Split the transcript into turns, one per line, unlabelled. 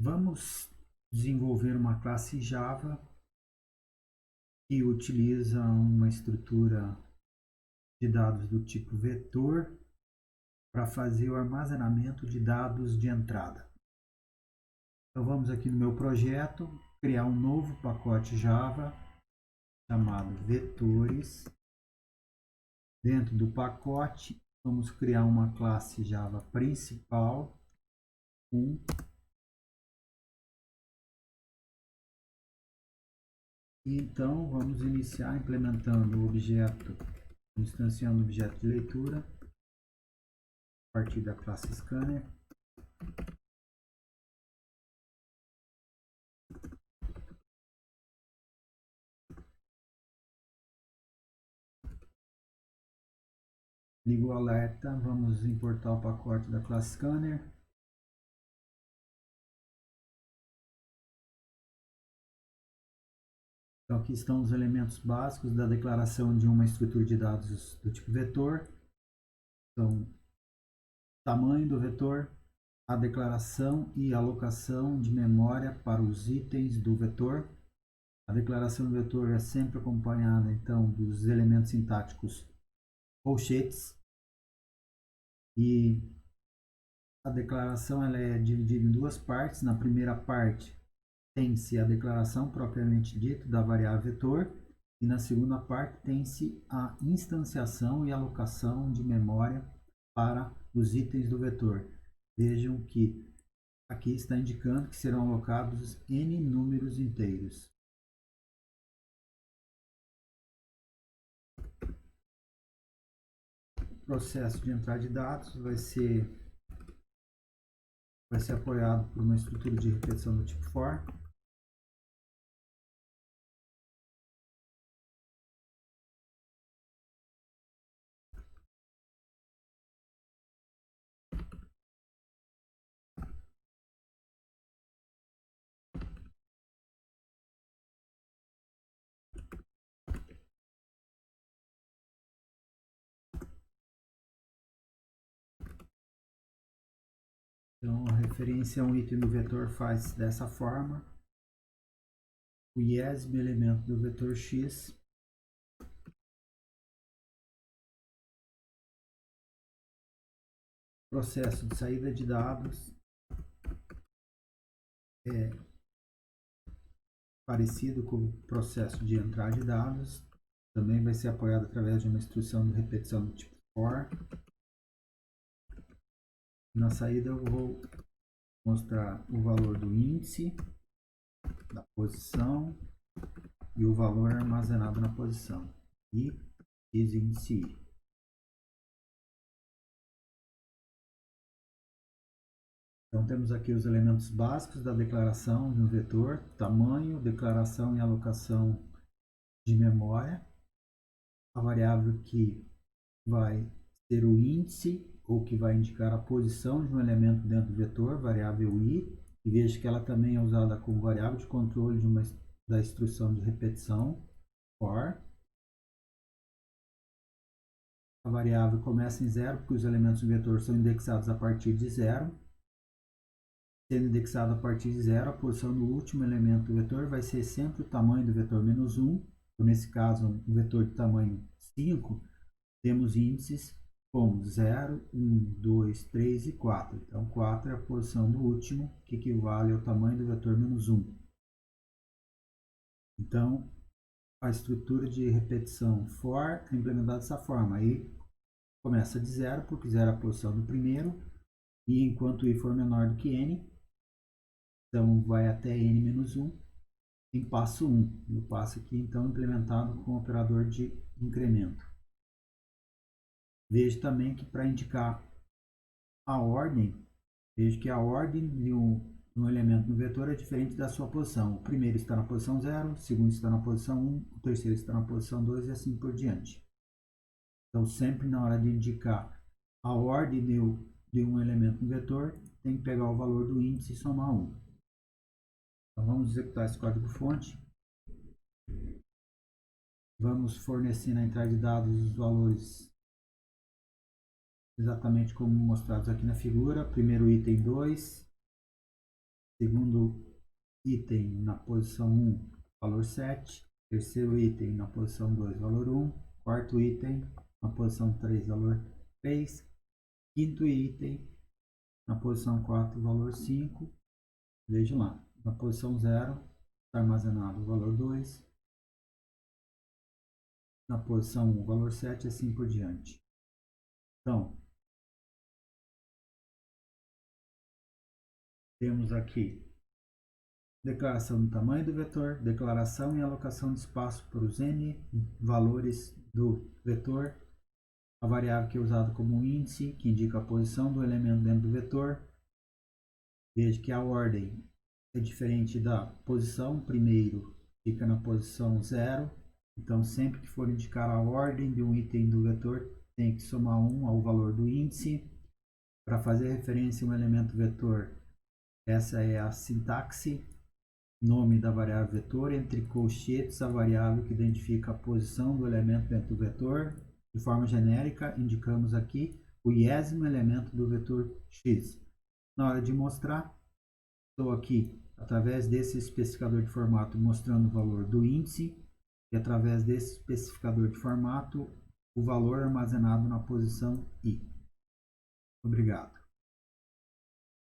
Vamos desenvolver uma classe Java que utiliza uma estrutura de dados do tipo vetor para fazer o armazenamento de dados de entrada. Então vamos aqui no meu projeto, criar um novo pacote Java chamado vetores. Dentro do pacote, vamos criar uma classe Java principal E então vamos iniciar implementando o objeto, instanciando o objeto de leitura a partir da classe Scanner. Ligo o alerta, vamos importar o pacote da classe Scanner. Então aqui estão os elementos básicos da declaração de uma estrutura de dados do tipo vetor. Então, tamanho do vetor, a declaração e alocação de memória para os itens do vetor. A declaração do vetor é sempre acompanhada então dos elementos sintáticos colchetes, e a declaração ela é dividida em duas partes. Na primeira parte tem-se a declaração propriamente dita da variável vetor, e na segunda parte tem-se a instanciação e alocação de memória para os itens do vetor. Vejam que aqui está indicando que serão alocados n números inteiros. O processo de entrada de dados vai ser apoiado por uma estrutura de repetição do tipo for. Então, a referência a um item do vetor faz dessa forma. O IESB elemento do vetor x processo de saída de dados é parecido com o processo de entrada de dados. Também vai ser apoiado através de uma instrução de repetição do tipo for. Na saída eu vou mostrar o valor do índice, da posição e o valor armazenado na posição. E is índice i. Então temos aqui os elementos básicos da declaração de um vetor: tamanho, declaração e alocação de memória, a variável que vai ser o índice, ou que vai indicar a posição de um elemento dentro do vetor, variável i, e veja que ela também é usada como variável de controle da instrução de repetição, for. A variável começa em zero, porque os elementos do vetor são indexados a partir de zero. Sendo indexado a partir de zero, a posição do último elemento do vetor vai ser sempre o tamanho do vetor menos 1. Então, nesse caso, um vetor de tamanho 5, temos índices como 0, 1, 2, 3 e 4. Então, 4 é a posição do último, que equivale ao tamanho do vetor menos 1. Então, a estrutura de repetição for é implementada dessa forma. Aí começa de 0, porque 0 é a posição do primeiro, e enquanto i for menor do que n, então vai até n-1 em passo 1. No passo aqui, então, implementado com o operador de incremento. Veja também que para indicar a ordem, veja que a ordem de um elemento no vetor é diferente da sua posição. O primeiro está na posição 0, o segundo está na posição 1, o terceiro está na posição 2 e assim por diante. Então, sempre na hora de indicar a ordem de um elemento no vetor, tem que pegar o valor do índice e somar 1. Então, vamos executar esse código-fonte. Vamos fornecer na entrada de dados os valores exatamente como mostrados aqui na figura. Primeiro item 2, segundo item na posição 1, valor 7. Terceiro item na posição 2, valor 1. Quarto item na posição 3, valor 3. Quinto item na posição 4, valor 5. Veja lá, na posição 0 está armazenado o valor 2. Na posição 1, valor 7 e assim por diante. Então, temos aqui declaração do tamanho do vetor, declaração e alocação de espaço para os n valores do vetor, a variável que é usada como índice, que indica a posição do elemento dentro do vetor. Veja que a ordem é diferente da posição, primeiro fica na posição 0, então sempre que for indicar a ordem de um item do vetor, tem que somar 1 ao valor do índice. Para fazer referência a um elemento vetor, essa é a sintaxe. Nome da variável vetor, entre colchetes a variável que identifica a posição do elemento dentro do vetor. De forma genérica, indicamos aqui o iésimo elemento do vetor x. Na hora de mostrar, estou aqui, através desse especificador de formato, mostrando o valor do índice, e através desse especificador de formato, o valor armazenado na posição i. Obrigado.